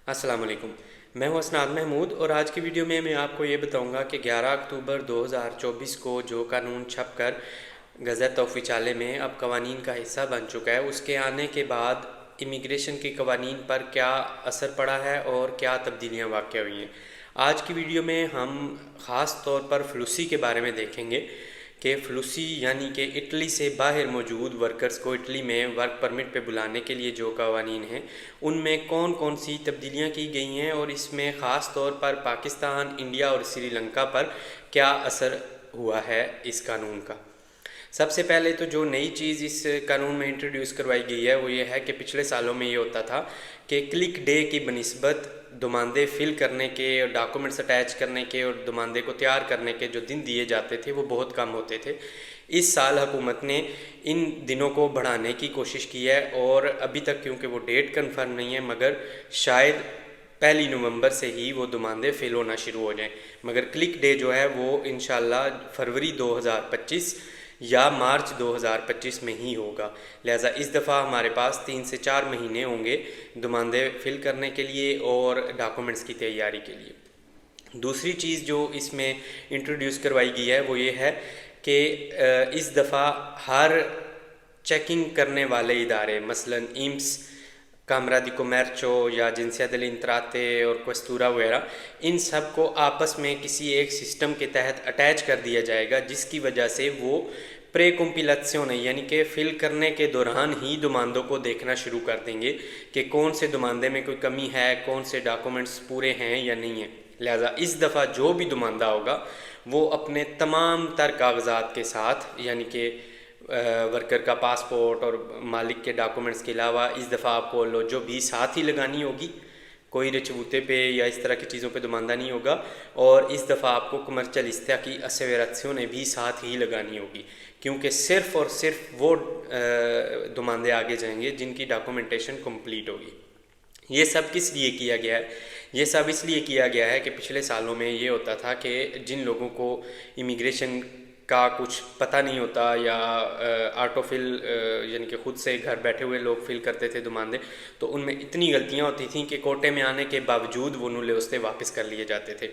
السلام علیکم، میں ہوں اسناد محمود اور آج کی ویڈیو میں آپ کو یہ بتاؤں گا کہ 11 اکتوبر 2024 کو جو قانون چھپ کر گزٹ آفیشیاله میں اب قوانین کا حصہ بن چکا ہے، اس کے آنے کے بعد امیگریشن کے قوانین پر کیا اثر پڑا ہے اور کیا تبدیلیاں واقع ہوئی ہیں۔ آج کی ویڈیو میں ہم خاص طور پر فلوسی کے بارے میں دیکھیں گے کہ فلوسی یعنی کہ اٹلی سے باہر موجود ورکرز کو اٹلی میں ورک پرمٹ پہ بلانے کے لیے جو قوانین ہیں ان میں کون کون سی تبدیلیاں کی گئی ہیں اور اس میں خاص طور پر پاکستان، انڈیا اور سری لنکا پر کیا اثر ہوا ہے اس قانون کا۔ سب سے پہلے تو جو نئی چیز اس قانون میں انٹروڈیوس کروائی گئی ہے وہ یہ ہے کہ پچھلے سالوں میں یہ ہوتا تھا کہ کلک ڈے کی بنسبت دماندے فل کرنے کے اور ڈاکومنٹس اٹیچ کرنے کے اور دماندے کو تیار کرنے کے جو دن دیے جاتے تھے وہ بہت کم ہوتے تھے۔ اس سال حکومت نے ان دنوں کو بڑھانے کی کوشش کی ہے اور ابھی تک کیونکہ وہ ڈیٹ کنفرم نہیں ہے مگر شاید 1 نومبر سے ہی وہ دماندے فل ہونا شروع ہو جائیں، مگر کلک ڈے جو ہے وہ انشاءاللہ فروری 2025 یا مارچ 2025 میں ہی ہوگا، لہٰذا اس دفعہ ہمارے پاس 3 سے 4 مہینے ہوں گے دماندے فل کرنے کے لیے اور ڈاکومنٹس کی تیاری کے لیے۔ دوسری چیز جو اس میں انٹروڈیوس کروائی گئی ہے وہ یہ ہے کہ اس دفعہ ہر چیکنگ کرنے والے ادارے مثلاً ایمس، کامرا دی کومرچو یا جنسیا دل انتراتے اور کوستورا وغیرہ، ان سب کو آپس میں کسی ایک سسٹم کے تحت اٹیچ کر دیا جائے گا جس کی وجہ سے وہ پری کمپیلاسیون یعنی کہ فل کرنے کے دوران ہی دماندوں کو دیکھنا شروع کر دیں گے کہ کون سے دماندے میں کوئی کمی ہے، کون سے ڈاکومنٹس پورے ہیں یا نہیں ہیں۔ لہٰذا اس دفعہ جو بھی دماندہ ہوگا وہ اپنے تمام تر کاغذات کے ساتھ یعنی کہ ورکر کا پاسپورٹ اور مالک کے ڈاکومنٹس کے علاوہ اس دفعہ آپ کو جو بھی ساتھ ہی لگانی ہوگی، کوئی رچبوتے پہ یا اس طرح کی چیزوں پہ دماندہ نہیں ہوگا، اور اس دفعہ آپ کو کمرچل استحقی اسیوریشن بھی ساتھ ہی لگانی ہوگی، کیونکہ صرف اور صرف وہ دماندے آگے جائیں گے جن کی ڈاکومنٹیشن کمپلیٹ ہوگی۔ یہ سب کس لیے کیا گیا ہے؟ یہ سب اس لیے کیا گیا ہے کہ پچھلے سالوں میں یہ ہوتا تھا کہ جن لوگوں کو امیگریشن کا کچھ پتہ نہیں ہوتا یا آٹو فل یعنی کہ خود سے گھر بیٹھے ہوئے لوگ فل کرتے تھے دماندے، تو ان میں اتنی غلطیاں ہوتی تھیں کہ کوٹے میں آنے کے باوجود وہ نولے استے واپس کر لیے جاتے تھے۔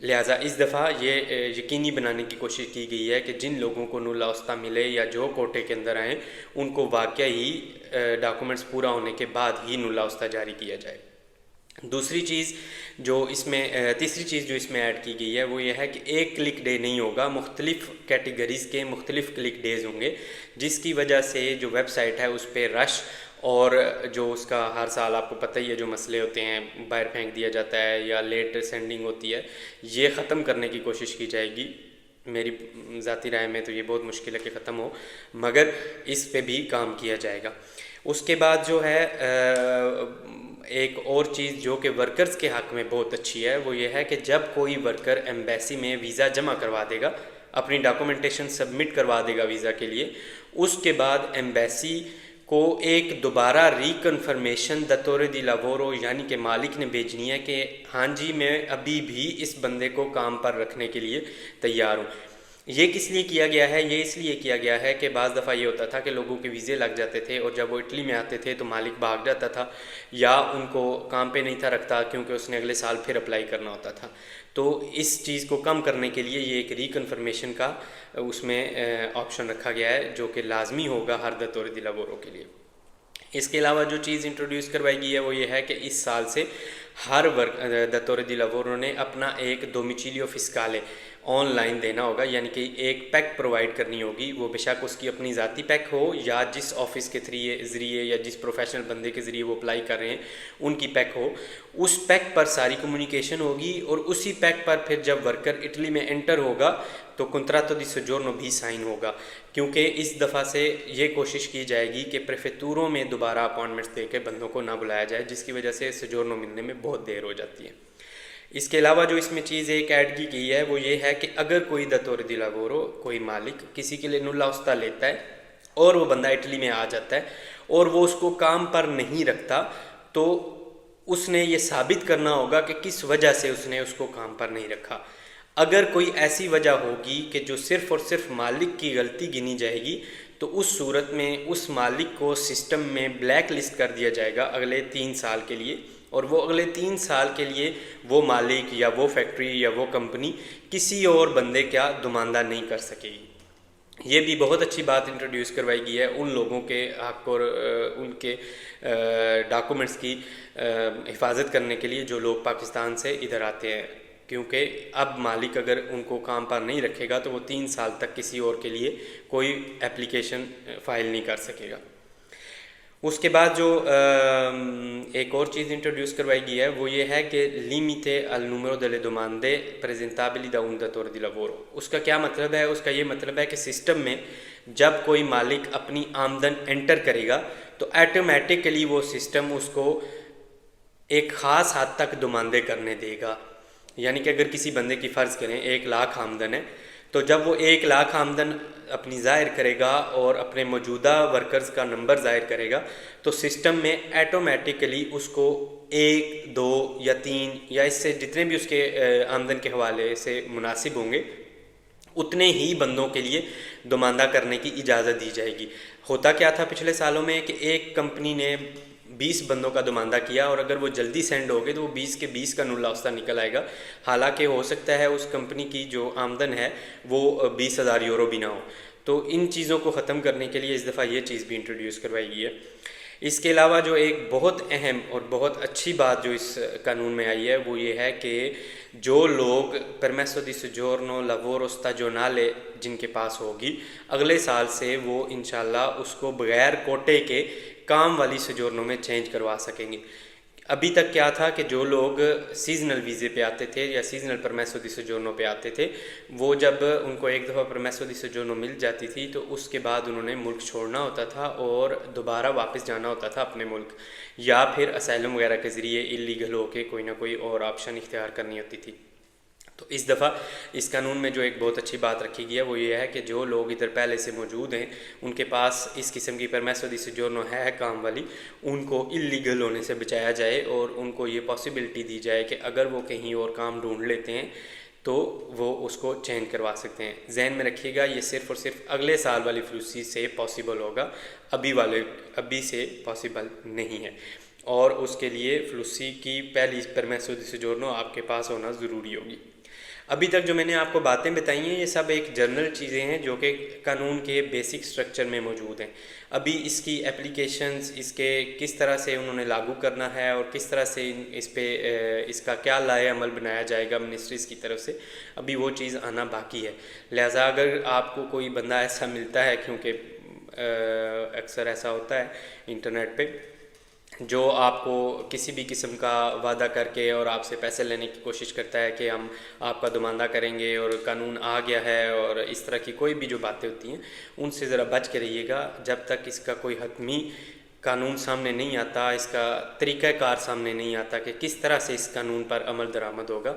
لہٰذا اس دفعہ یہ یقینی بنانے کی کوشش کی گئی ہے کہ جن لوگوں کو نولا اوستا ملے یا جو کوٹے کے اندر آئیں ان کو واقعی ڈاکومنٹس پورا ہونے کے بعد ہی نولا اوستا جاری کیا جائے۔ دوسری چیز جو اس میں تیسری چیز جو اس میں ایڈ کی گئی ہے وہ یہ ہے کہ ایک کلک ڈے نہیں ہوگا، مختلف کیٹیگریز کے مختلف کلک ڈیز ہوں گے، جس کی وجہ سے جو ویب سائٹ ہے اس پہ رش اور جو اس کا ہر سال آپ کو پتہ ہی ہے جو مسئلے ہوتے ہیں، باہر پھینک دیا جاتا ہے یا لیٹ سینڈنگ ہوتی ہے، یہ ختم کرنے کی کوشش کی جائے گی۔ میری ذاتی رائے میں تو یہ بہت مشکل ہے کہ ختم ہو، مگر اس پہ بھی کام کیا جائے گا۔ اس کے بعد جو ہے ایک اور چیز جو کہ ورکرز کے حق میں بہت اچھی ہے وہ یہ ہے کہ جب کوئی ورکر ایمبیسی میں ویزا جمع کروا دے گا، اپنی ڈاکومنٹیشن سبمٹ کروا دے گا ویزا کے لیے، اس کے بعد ایمبیسی کو ایک دوبارہ ریکنفرمیشن دتورے دی لاورو یعنی کہ مالک نے بھیجنی ہے کہ ہاں جی میں ابھی بھی اس بندے کو کام پر رکھنے کے لیے تیار ہوں۔ یہ کس لیے کیا گیا ہے؟ یہ اس لیے کیا گیا ہے کہ بعض دفعہ یہ ہوتا تھا کہ لوگوں کے ویزے لگ جاتے تھے اور جب وہ اٹلی میں آتے تھے تو مالک بھاگ جاتا تھا یا ان کو کام پہ نہیں تھا رکھتا کیونکہ اس نے اگلے سال پھر اپلائی کرنا ہوتا تھا۔ تو اس چیز کو کم کرنے کے لیے یہ ایک ریکنفرمیشن کا اس میں آپشن رکھا گیا ہے جو کہ لازمی ہوگا ہر دتورے دی لاورو کے لیے۔ اس کے علاوہ جو چیز انٹروڈیوس کروائی گئی ہے وہ یہ ہے کہ اس سال سے ہر دتورے دی لاورو نے اپنا ایک دومیچیلیو فسکالے آن لائن دینا ہوگا، یعنی کہ ایک پیک پرووائڈ کرنی ہوگی، وہ بے شک اس کی اپنی ذاتی پیک ہو یا جس آفس کے ذریعے یا جس پروفیشنل بندے کے ذریعے وہ اپلائی کر رہے ہیں ان کی پیک ہو، اس پیک پر ساری کمیونیکیشن ہوگی اور اسی پیک پر پھر جب ورکر اٹلی میں انٹر ہوگا تو کنتراتو دی سوجورنو بھی سائن ہوگا، کیونکہ اس دفعہ سے یہ کوشش کی جائے گی کہ پریفیکٹوروں میں دوبارہ اپائنٹمنٹس دے کے بندوں کو نہ بلایا جائے، جس کی وجہ سے سوجورنو ملنے میں بہت دیر ہو جاتی ہے۔ اس کے علاوہ جو اس میں چیز ایک ایڈ کی گئی ہے وہ یہ ہے کہ اگر کوئی دتورے دی لاورو کوئی مالک کسی کے لیے نولا اوستا لیتا ہے اور وہ بندہ اٹلی میں آ جاتا ہے اور وہ اس کو کام پر نہیں رکھتا تو اس نے یہ ثابت کرنا ہوگا کہ کس وجہ سے اس نے اس کو کام پر نہیں رکھا۔ اگر کوئی ایسی وجہ ہوگی کہ جو صرف اور صرف مالک کی غلطی گنی جائے گی تو اس صورت میں اس مالک کو سسٹم میں بلیک لسٹ کر دیا جائے گا اگلے 3 سال کے لیے، اور وہ اگلے 3 سال کے لیے وہ مالک یا وہ فیکٹری یا وہ کمپنی کسی اور بندے کا نمائندہ نہیں کر سکے گی۔ یہ بھی بہت اچھی بات انٹروڈیوس کروائی گئی ہے ان لوگوں کے حق اور ان کے ڈاکومنٹس کی حفاظت کرنے کے لیے جو لوگ پاکستان سے ادھر آتے ہیں، کیونکہ اب مالک اگر ان کو کام پر نہیں رکھے گا تو وہ 3 سال تک کسی اور کے لیے کوئی اپلیکیشن فائل نہیں کر سکے گا۔ اس کے بعد جو ایک اور چیز انٹروڈیوس کروائی گئی ہے وہ یہ ہے کہ لیمیتے al numero delle domande presentabili da un datore di lavoro۔ اس کا کیا مطلب ہے؟ اس کا یہ مطلب ہے کہ سسٹم میں جب کوئی مالک اپنی آمدن انٹر کرے گا تو ایٹومیٹکلی وہ سسٹم اس کو ایک خاص حد تک دماندے کرنے دے گا۔ یعنی کہ اگر کسی بندے کی فرض کریں 1 لاکھ آمدن ہے، تو جب وہ 1 لاکھ آمدن اپنی ظاہر کرے گا اور اپنے موجودہ ورکرز کا نمبر ظاہر کرے گا تو سسٹم میں ایٹومیٹکلی اس کو 1، 2 یا 3 یا اس سے جتنے بھی اس کے آمدن کے حوالے سے مناسب ہوں گے اتنے ہی بندوں کے لیے نمائندہ کرنے کی اجازت دی جائے گی۔ ہوتا کیا تھا پچھلے سالوں میں کہ ایک کمپنی نے 20 بندوں کا نمائندہ کیا اور اگر وہ جلدی سینڈ ہو گئے تو وہ 20 کے 20 کا نولہ استہ نکل آئے گا، حالانکہ ہو سکتا ہے اس کمپنی کی جو آمدن ہے وہ 20,000 یورو بھی نہ ہو۔ تو ان چیزوں کو ختم کرنے کے لیے اس دفعہ یہ چیز بھی انٹروڈیوس کروائی گئی ہے۔ اس کے علاوہ جو ایک بہت اہم اور بہت اچھی بات جو اس قانون میں آئی ہے وہ یہ ہے کہ جو لوگ پرمیسو دی سوجورنو lavoro stagionale جن کے پاس ہوگی اگلے سال سے وہ انشاءاللہ اس کو بغیر کوٹے کے کام والی سوجورنو میں چینج کروا سکیں گے۔ ابھی تک کیا تھا کہ جو لوگ سیزنل ویزے پہ آتے تھے یا سیزنل پرمیسو دی سوجورنو پہ آتے تھے وہ جب ان کو ایک دفعہ پرمیسو دی سوجورنو مل جاتی تھی تو اس کے بعد انہوں نے ملک چھوڑنا ہوتا تھا اور دوبارہ واپس جانا ہوتا تھا اپنے ملک، یا پھر اسائلم وغیرہ کے ذریعے اللیگل ہو کے کوئی نہ کوئی اور آپشن اختیار کرنی ہوتی تھی۔ تو اس دفعہ اس قانون میں جو ایک بہت اچھی بات رکھی گئی ہے وہ یہ ہے کہ جو لوگ ادھر پہلے سے موجود ہیں ان کے پاس اس قسم کی پرمیسو دی سوجورنو ہے کام والی، ان کو اللیگل ہونے سے بچایا جائے اور ان کو یہ پاسبلٹی دی جائے کہ اگر وہ کہیں اور کام ڈھونڈ لیتے ہیں تو وہ اس کو چینج کروا سکتے ہیں۔ ذہن میں رکھیے گا یہ صرف اور صرف اگلے سال والی فلوسی سے پاسبل ہوگا، ابھی سے پاسبل نہیں ہے، اور اس کے لیے فلوسی کی پہلی پرمیسو دی سوجورنو آپ کے پاس ہونا ضروری ہوگی۔ ابھی تک جو میں نے آپ کو باتیں بتائی ہیں یہ سب ایک جنرل چیزیں ہیں جو کہ قانون کے بیسک سٹرکچر میں موجود ہیں۔ ابھی اس کی اپلیکیشنز، اس کے کس طرح سے انہوں نے لاگو کرنا ہے اور کس طرح سے اس پہ اس کا کیا لائحہ عمل بنایا جائے گا منسٹریز کی طرف سے، ابھی وہ چیز آنا باقی ہے۔ لہٰذا اگر آپ کو کوئی بندہ ایسا ملتا ہے، کیونکہ اکثر ایسا ہوتا ہے انٹرنیٹ پہ، جو آپ کو کسی بھی قسم کا وعدہ کر کے اور آپ سے پیسے لینے کی کوشش کرتا ہے کہ ہم آپ کا نمائندہ کریں گے اور قانون آ گیا ہے، اور اس طرح کی کوئی بھی جو باتیں ہوتی ہیں ان سے ذرا بچ کے رہیے گا۔ جب تک اس کا کوئی حتمی قانون سامنے نہیں آتا، اس کا طریقہ کار سامنے نہیں آتا کہ کس طرح سے اس قانون پر عمل درآمد ہوگا،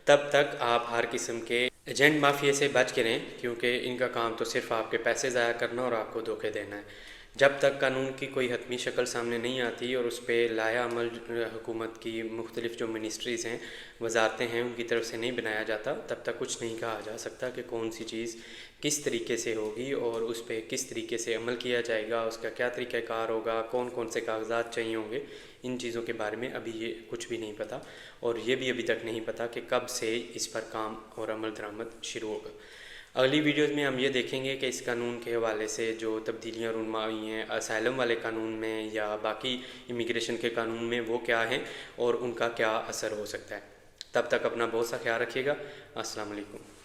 تب تک آپ ہر قسم کے ایجنٹ مافیا سے بچ کے رہیں، کیونکہ ان کا کام تو صرف آپ کے پیسے ضائع کرنا اور آپ کو دھوکے دینا ہے۔ جب تک قانون کی کوئی حتمی شکل سامنے نہیں آتی اور اس پہ لائحہ عمل حکومت کی مختلف جو منسٹریز ہیں، وزارتیں ہیں، ان کی طرف سے نہیں بنایا جاتا، تب تک کچھ نہیں کہا جا سکتا کہ کون سی چیز کس طریقے سے ہوگی اور اس پہ کس طریقے سے عمل کیا جائے گا، اس کا کیا طریقہ کار ہوگا، کون کون سے کاغذات چاہیے ہوں گے۔ ان چیزوں کے بارے میں ابھی یہ کچھ بھی نہیں پتہ، اور یہ بھی ابھی تک نہیں پتہ کہ کب سے اس پر کام اور عمل درآمد شروع ہوگا۔ اگلی ویڈیوز میں ہم یہ دیکھیں گے کہ اس قانون کے حوالے سے جو تبدیلیاں رونما ہوئی ہیں اسائلم والے قانون میں یا باقی امیگریشن کے قانون میں وہ کیا ہیں اور ان کا کیا اثر ہو سکتا ہے۔ تب تک اپنا بہت سا خیال رکھیے گا۔ السلام علیکم۔